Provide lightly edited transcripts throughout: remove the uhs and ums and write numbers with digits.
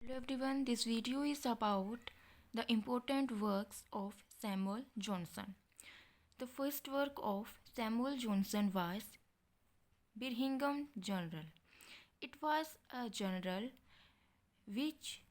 Hello everyone, this video is about the important works of Samuel Johnson. The first work of Samuel Johnson was Birmingham General. It was a journal which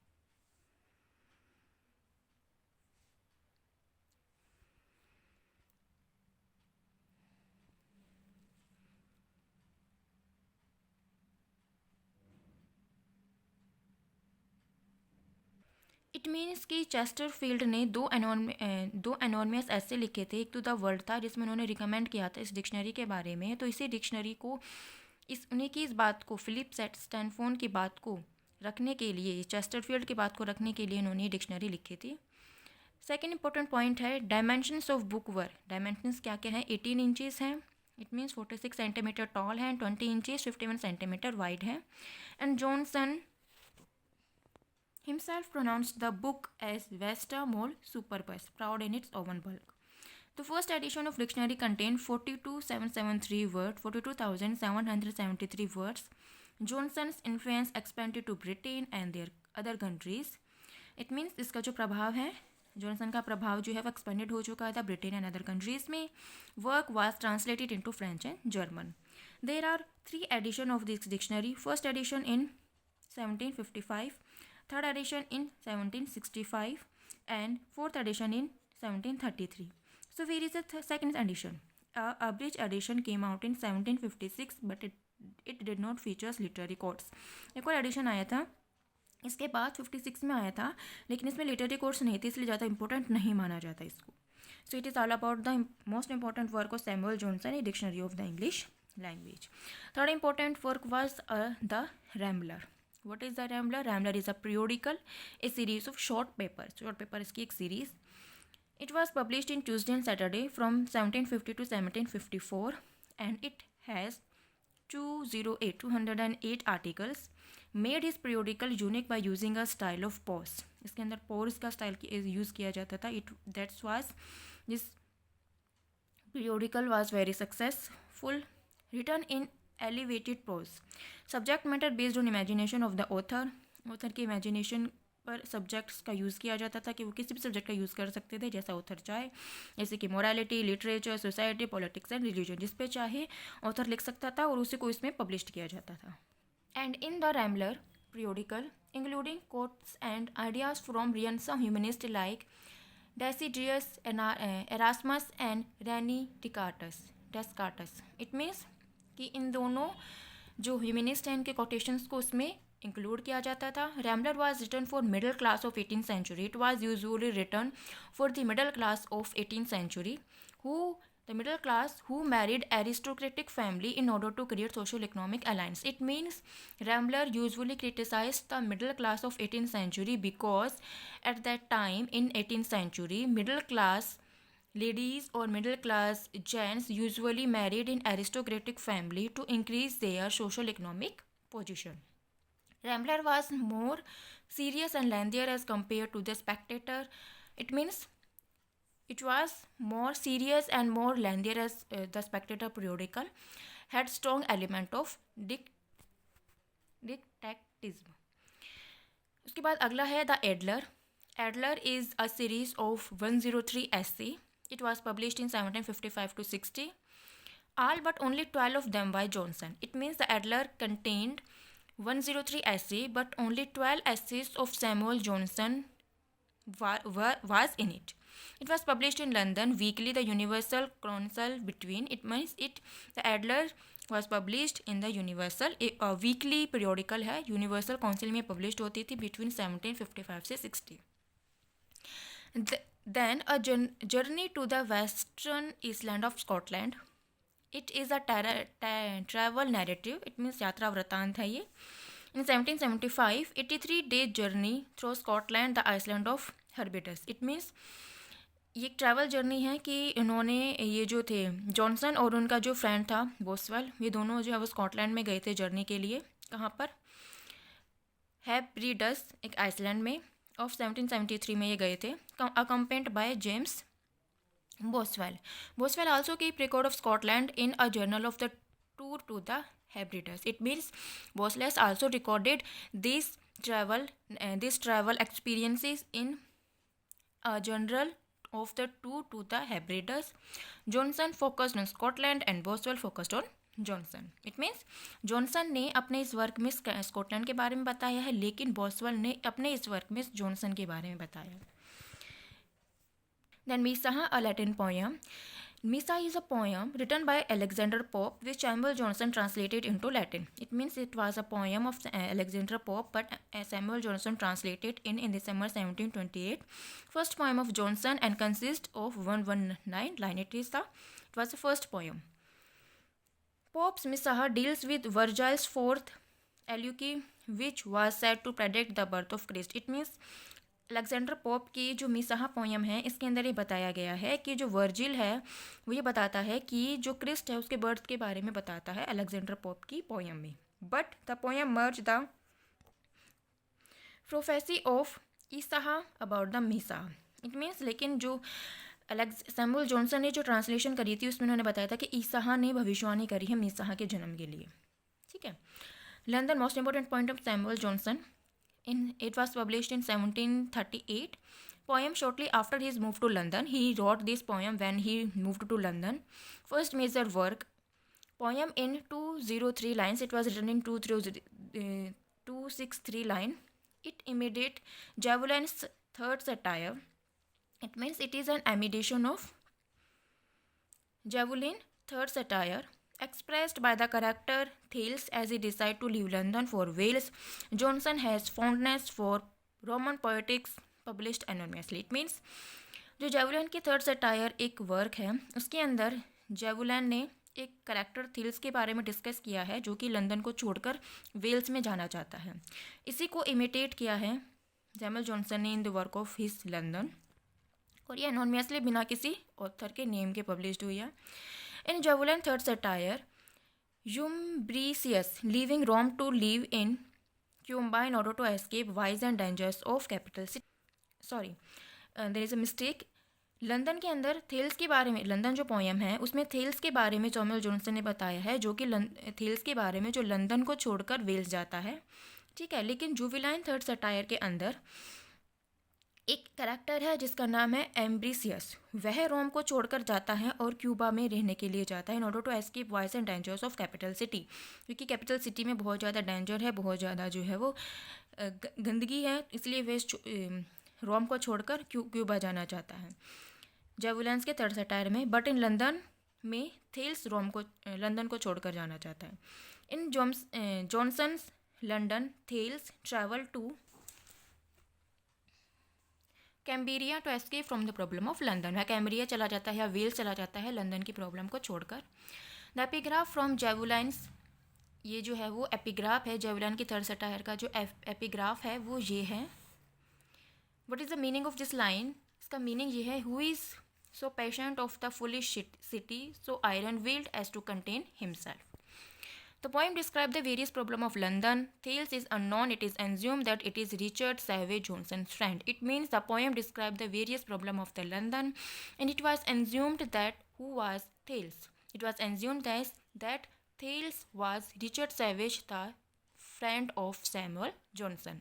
it means कि Chesterfield ने दो एनॉर्मियस ऐसे लिखे थे। एक तो the world था जिसमें उन्होंने रिकमेंड किया था इस डिक्शनरी के बारे में। तो इसी डिक्शनरी को उन्हीं की इस बात को फिलिप स्टैनफोर्ड की बात को रखने के लिए, चेस्टरफील्ड की बात को रखने के लिए इन्होंने ये डिक्शनरी लिखी थी। सेकेंड इंपॉर्टेंट पॉइंट है dimensions of book were. Dimensions क्या क्या हैं? 18 इंचज़ हैं, इट मीन्स 46 सेंटीमीटर टॉल है, 20 इंचज़ 51 सेंटीमीटर वाइड है। And Johnson himself pronounced the book as Vesta Mole Superbus, proud in its own bulk. The first edition of dictionary contained 42,773 words. Johnson's influence expanded to Britain and their other countries. It means इसका जो प्रभाव है, Johnson का प्रभाव जो है वो expanded हो चुका था ब्रिटेन एंड अदर कंट्रीज में. Work was translated into French and German. There are 3 edition of this dictionary. First edition in 1755, third edition in 1765 and fourth edition in 1733. So here is the second edition. A abridged edition came out in 1756 but it did not features literary quotes. एक और addition आया था इसके बाद 56 में आया था, लेकिन इसमें लिटरेरी कोट्स नहीं थे, इसलिए ज़्यादा इंपॉर्टेंट नहीं माना जाता इसको. So it is all about the most important work of Samuel Johnson, a dictionary of the English language. Third important work was the Rambler. What is the Rambler? Rambler is a periodical, a series of short papers. Short paper is एक series. It was published in Tuesday and Saturday from 1750 to 1754 and it has 208 articles. Made his periodical unique by using a style of prose. इसके अंदर prose का style use किया जाता था. This periodical was very successful. Written in elevated prose. Subject matter based on imagination of the author. Author के imagination पर subjects का use किया जाता था कि वो किसी भी सब्जेक्ट का यूज़ कर सकते थे जैसा ऑथर चाहे, जैसे कि morality, literature, society, politics and religion. जिस पे चाहे ऑथर लिख सकता था और उसी को इसमें पब्लिश किया जाता था. And in the Rambler periodical, including quotes and ideas from some humanists like Desiderius, Erasmus and René Descartes. It means कि इन दोनों जो ह्यूमनिस्ट हैं इनके कोटेशंस को उसमें इंक्लूड किया जाता था. Rambler was written for middle class of 18th century. It was usually written for the middle class of 18th century who married aristocratic family in order to create social economic alliance. It means Rambler usually criticized the middle class of 18th century because at that time in 18th century middle class ladies or middle class gents usually married in aristocratic family to increase their social economic position. Rambler was more serious and lengthier as compared to the Spectator. It means it was more serious and more lengthier as the Spectator periodical had strong element of dictatism. उसके बाद अगला है the Adler. Adler is a series of 103 essay. It was published in 1755 to 60. All but only 12 of them by Johnson. It means the Adler contained 103 essay, but only 12 essays of Samuel Johnson was in it. It was published in London weekly, the Universal Chronicle between. It means the Adler was published in the Universal, a weekly periodical है, Universal Council में published होती थी between 1755 से 60. Then a journey to the western Eastland of Scotland. It is a travel narrative. It means यात्रा वृतांत है ये. In 1775, 83-day journey through Scotland, the island of Barbados. It means ये एक ट्रैवल जर्नी है कि इन्होंने ये जो थे जॉनसन और उनका जो फ्रेंड था बोसवेल, ये दोनों जो है वो स्कॉटलैंड में गए थे जर्नी के लिए. कहाँ पर? हेब्रिडस, एक आइसलैंड में. ऑफ 1773 में ये गए थे, accompanied by James Boswell. Boswell also keep record of Scotland in a journal of the tour to the Hebrides. It means Boswell also recorded this travel experiences in a general of the two to the Hebrides. Johnson focused on Scotland and Boswell focused on Johnson. It means Johnson ने अपने इस work में Scotland के बारे में बताया है, लेकिन बॉसवेल ने अपने इस वर्क में जॉनसन के बारे में बताया. Then Messiah, a Latin poem. Missa is a poem written by Alexander Pope, which Samuel Johnson translated into Latin. It means it was a poem of Alexander Pope, but Samuel Johnson translated in December 1728. First poem of Johnson and consists of 119 line. It was the first poem. Pope's Missa deals with Virgil's fourth Eulogy, which was said to predict the birth of Christ. It means Alexander Pope की जो मिसाह poem है, इसके अंदर ये बताया गया है कि जो वर्जिल है वो ये बताता है कि जो क्रिस्ट है उसके बर्थ के बारे में बताता है अलेक्जेंडर पोप की पोयम में. But the poem merge the prophecy of Isaiah about the Messiah. It means लेकिन जो सैमुअल जॉनसन ने जो ट्रांसलेशन करी थी उसमें उन्होंने बताया था कि ईसाह ने भविष्यवाणी करी है मिसाह के जन्म के लिए. ठीक है. Learn the most important point of Samuel Johnson. It was published in 1738. Poem shortly after his move to London. He wrote this poem when he moved to London. First major work. Poem in 203 lines. It was written in 263 line. It imitates Javelin's third satire. It means it is an imitation of Javelin third satire, expressed by the character Thales as he decided to leave London for Wales. Johnson has fondness for Roman poetics published anonymously. It means जो जेवुलन की third satire एक work है, उसके अंदर जेवुलन ने एक character थील्स के बारे में डिस्कस किया है जो कि लंदन को छोड़कर वेल्स में जाना चाहता है. इसी को इमिटेट किया है सैमुअल जॉनसन ने in the work of his London, और ये एनोनिमसली बिना किसी ऑथर के नेम के पब्लिश्ड हुई है. In Javelin third satire, Umbricius leaving Rome to live in Cuba in order to escape vice and dangers of capital city. Sorry, there is a mistake. London के अंदर Thales के बारे में, London जो poem है उसमें थेल्स के बारे में सैमुअल जॉनसन ने बताया है, जो कि थेल्स के बारे में जो लंदन को छोड़कर वेल्स जाता है. ठीक है. लेकिन जुवेलाइन थर्ड सटायर के अंदर एक करैक्टर है जिसका नाम है एम्ब्रिसियस. वह रोम को छोड़कर जाता है और क्यूबा में रहने के लिए जाता है in order to escape vice and dangers of capital city, क्योंकि कैपिटल सिटी में बहुत ज़्यादा डेंजर है, बहुत ज़्यादा जो है वो गंदगी है, इसलिए वह रोम को छोड़कर क्यूबा जाना चाहता है जेवुलेंस के थर्ड सटायर में. बट इन लंदन में थेल्स लंदन को छोड़कर जाना चाहता है. In Johnson's London Thales travel to Cambria to escape from the problem of London. वह कैम्ब्रिया चला जाता है या वेल्स चला जाता है लंदन की प्रॉब्लम को छोड़कर. द एपिग्राफ फ्रॉम जेवुलाइंस, ये जो है वो एपिग्राफ है जेवुलाइन की थर्ड सटायर का. जो एपिग्राफ है वो ये है. What is the meaning of this line? इसका मीनिंग ये है, who is so patient of the foolish city so iron willed as to contain himself. The poem describes the various problems of London. Thales is unknown. It is assumed that it is Richard Savage Johnson's friend. It means the poem described the various problems of the London, and it was assumed that who was Thales. It was assumed that Thales was Richard Savage, the friend of Samuel Johnson.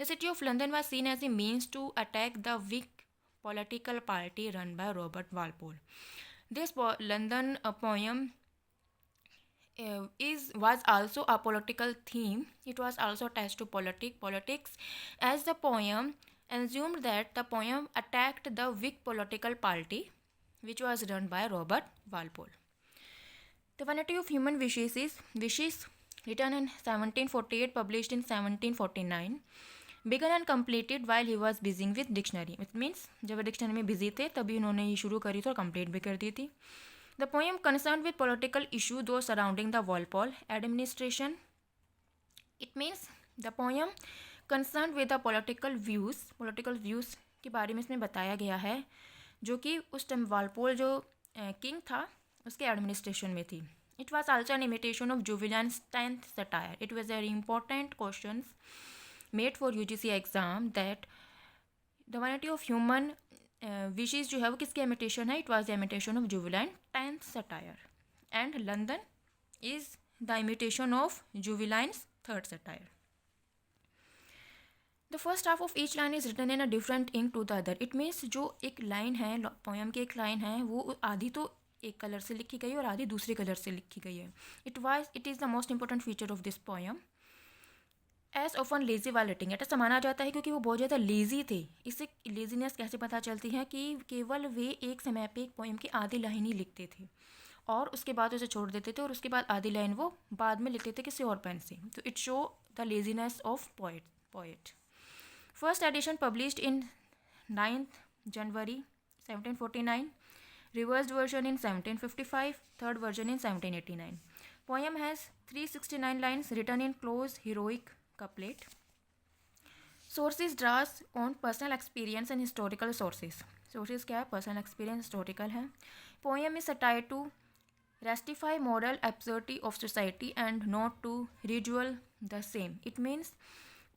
The city of London was seen as a means to attack the Whig political party run by Robert Walpole. This London poem was also a political theme. It was also attached to politics, as the poem assumed that the poem attacked the Whig political party, which was run by Robert Walpole. The Vanity of Human Wishes is Wishes, written in 1748, published in 1749, begun and completed while he was busy with dictionary. It means जब वो dictionary में busy थे तभी उन्होंने ये शुरू करी थी और कंप्लीट भी कर दी थी. The poem concerned with political issue those surrounding the Walpole administration. It means the poem concerned with the political views के बारे में इसमें बताया गया है जो कि उस टाइम वालपोल जो किंग था उसके एडमिनिस्ट्रेशन में थी. It was also an imitation of Juvenal's 10th satire. It was very important questions made for UGC exam that the Vanity of Human Wishes जो है वो किसकी इमिटेशन है? It was the imitation of जुवेलाइन 10th satire, and London is the imitation of Juvenal's 3rd satire. The first half of each line is written in a different ink to the other. It means जो एक line है, poem की एक line है, वो आधी तो एक कलर से लिखी गई है और आधी दूसरे कलर से लिखी गई है. It is the most important feature of this poem. As often lazy wall writing, ऐसा माना जाता है क्योंकि वो बहुत ज़्यादा लेजी थे. इससे लेजीनेस कैसे पता चलती है कि केवल वे एक समय पे एक पोएम की आधी लाइन ही लिखते थे और उसके बाद उसे छोड़ देते थे और उसके बाद आधी लाइन वो बाद में लिखते थे किसी और पेन से. तो it show the laziness of poet. First edition published in 9th January 1749, revised version in 1755, third version in 1789. Poem has 369 lines written in close heroic couplet. Sources draws on personal experience and historical sources. Sources क्या है? Personal experience, historical है. Poem is satire to rectify moral absurdity of society and not to ridicule the same. It means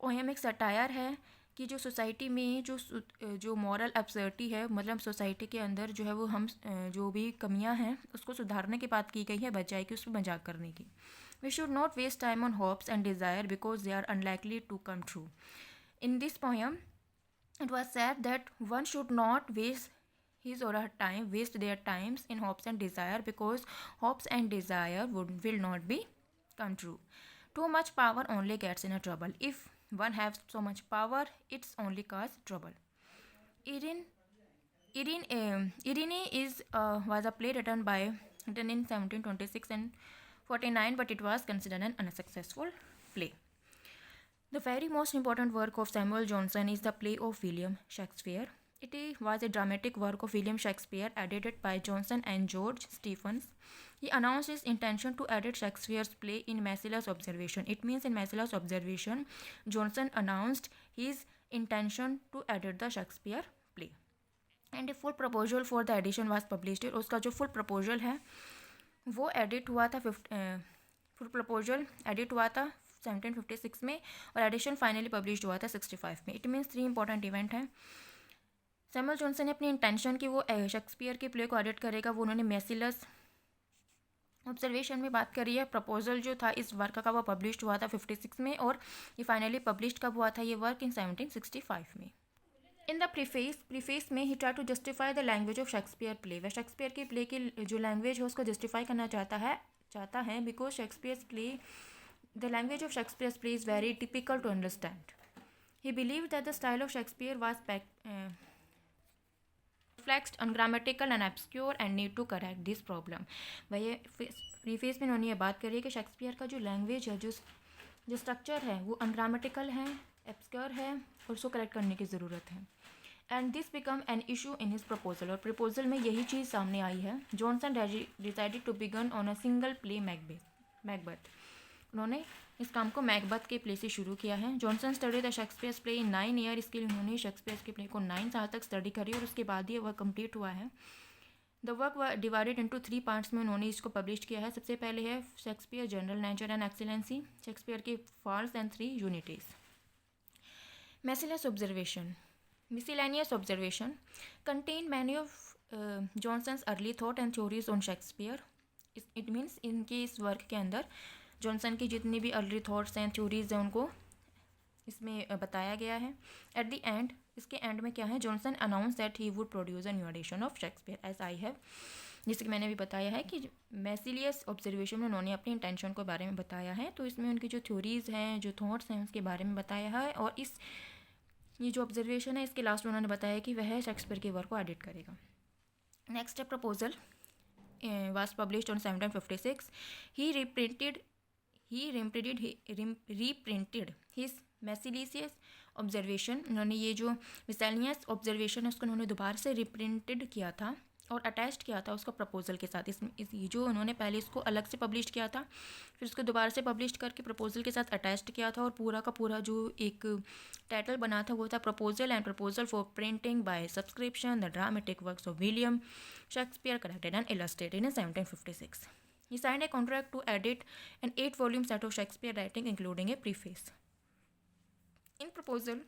poem एक satire है कि जो society में जो moral एब्सर्टी है, मतलब सोसाइटी के अंदर जो है वो हम जो भी कमियां हैं उसको सुधारने की बात की गई है, बजाय कि उस पर मजाक करने की. We should not waste time on hopes and desire because they are unlikely to come true. In this poem it was said that one should not waste his or her time, waste their times in hopes and desire because hopes and desire will not be come true. Too much power only gets in a trouble. If one has so much power, it's only cause trouble. Irene was a play written in 1726 and 49, but it was considered an unsuccessful play. The very most important work of Samuel Johnson is the play of William Shakespeare. It was a dramatic work of William Shakespeare edited by Johnson and George Stephens. He announced his intention to edit Shakespeare's play in Massillus Observation. It means in Massillus Observation, Johnson announced his intention to edit the Shakespeare play. And a full proposal for the edition was published. उसका जो full proposal है वो edit हुआ था full proposal edit हुआ था 1756 में और edition finally published हुआ था 65 में. It means 3 important event हैं. सैमुअल जॉनसन ने अपनी इंटेंशन कि वो शेक्सपियर के प्ले को एडिट करेगा वो उन्होंने मैसिलस ऑब्जर्वेशन में बात करी है. प्रपोजल जो था इस वर्क का वो पब्लिश्ड हुआ था 56 में और ये फाइनली पब्लिश्ड कब हुआ था ये वर्क इन 1765 में. इन द प्रीफेस में he try to justify the language of Shakespeare play. वह शेक्सपियर के प्ले की जो लैंग्वेज है उसको जस्टिफाई करना चाहता है because Shakespeare's play the language of Shakespeare's play is very difficult to understand. He believe that the style of Shakespeare was reflects ungrammatical and obscure and need to correct this problem. वही preface में उन्होंने ये बात करी है कि Shakespeare का जो लैंग्वेज है जो स्ट्रक्चर है वो अनग्रामेटिकल है, obscure है और उसको करेक्ट करने की ज़रूरत है. And this become an issue in his proposal. और प्रपोजल में यही चीज़ सामने आई है. Johnson decided to begin on a single play Macbeth. उन्होंने इस काम को मैकबथ के प्ले से शुरू किया है. Johnson study the Shakespeare's play in 9 year. इसके लिए उन्होंने शेक्सपियर्स के प्ले को 9 साल तक स्टडी करी और उसके बाद ये वर्क कंप्लीट हुआ है. The work divided into 3 parts में उन्होंने इसको पब्लिश किया है. सबसे पहले है Shakespeare general nature and excellency, Shakespeare के faults and 3 unities. Miscellaneous observation contain many of Johnson's early thought and theories on Shakespeare. It means इनके इस वर्क के अंदर जॉनसन की जितनी भी अर्ली थॉट्स हैं, थ्योरीज हैं, उनको इसमें बताया गया है. एट द एंड, इसके एंड में क्या है, Johnson announce that he would produce a new edition of Shakespeare as I have. जैसे कि मैंने भी बताया है कि मैसिलियस ऑब्जर्वेशन में उन्होंने अपनी इंटेंशन के बारे में बताया है. तो इसमें उनकी जो थ्योरीज हैं, जो थॉट्स हैं, उसके बारे में बताया है. और ये जो ऑब्जर्वेशन है इसके लास्ट में उन्होंने बताया कि वह शेक्सपियर के वर्क को एडिट करेगा. नेक्स्ट है proposal was published on 1756. He reprinted his miscellaneous observation. उन्होंने ये जो miscellaneous observation है उसको उन्होंने दोबारा से रिप्रिंटेड किया था और अटैच्ड किया था उसका प्रपोजल के साथ. इस जो उन्होंने पहले इसको अलग से पब्लिश किया था फिर उसको दोबारा से पब्लिश करके प्रपोजल के साथ अटैच्ड किया था. और पूरा का पूरा जो एक टाइटल बना था वो था proposal and proposal for printing by subscription the dramatic works of William Shakespeare corrected and illustrated in 1756. He signed a contract to edit an 8-volume set of Shakespeare writing including a preface. In proposal,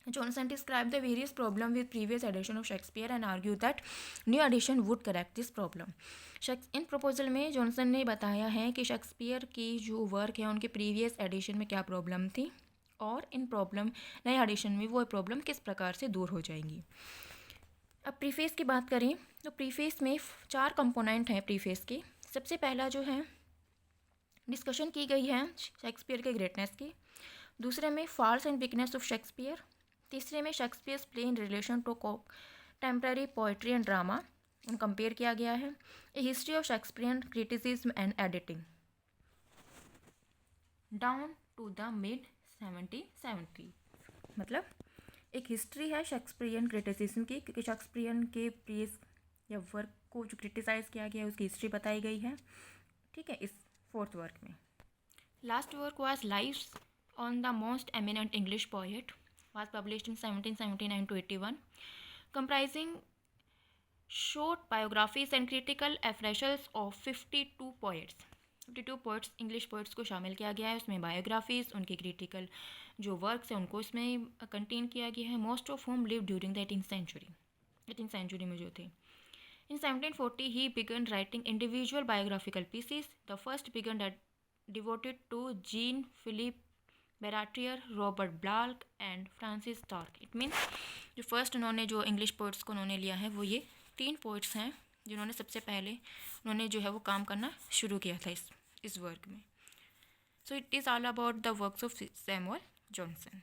Johnson described the various problems with previous edition of Shakespeare and argued that new edition would correct this problem. In proposal में Johnson ने बताया है कि Shakespeare की जो work है उनके previous addition में क्या प्रॉब्लम थी और इन प्रॉब्लम नए एडिशन में वो प्रॉब्लम किस प्रकार से दूर हो जाएंगी। अब प्रीफेस की बात करें तो प्रीफेस में 4 कंपोनेंट हैं प्रीफेस के। सबसे पहला जो है डिस्कशन की गई है शेक्सपियर के ग्रेटनेस की, दूसरे में faults and weakness of Shakespeare, तीसरे में Shakespeare's play in relation to temporary poetry and drama compare किया गया है, a history of Shakespearean criticism and editing down to the mid 1770। मतलब एक हिस्ट्री है शेक्सपियन क्रिटिसिज्म की, क्योंकि शेक्सपियन के प्लेस या वर्क को जो क्रिटिसाइज़ किया गया है उसकी हिस्ट्री बताई गई है, ठीक है, इस 4th वर्क में। Last work was lives on the most eminent English poet, was published in 1779 to 81, comprising short biographies and critical appraisals of 52 poets। 52 poets English poets को शामिल किया गया है, उसमें बायोग्राफीज़, उनके क्रिटिकल जो वर्क्स हैं उनको इसमें कंटेन किया गया है। Most of whom live during the 18th century में जो थे। In 1740 he began writing individual biographical pieces, the first began devoted to Jean Philippe Barratier, Robert Blake and Francis Drake. It means जो first उन्होंने जो English poets को उन्होंने लिया है वो ये 3 पोइट्स हैं जिन्होंने सबसे पहले उन्होंने जो है वो काम करना शुरू किया था इस वर्क में। So it is all about the works of Samuel Johnson.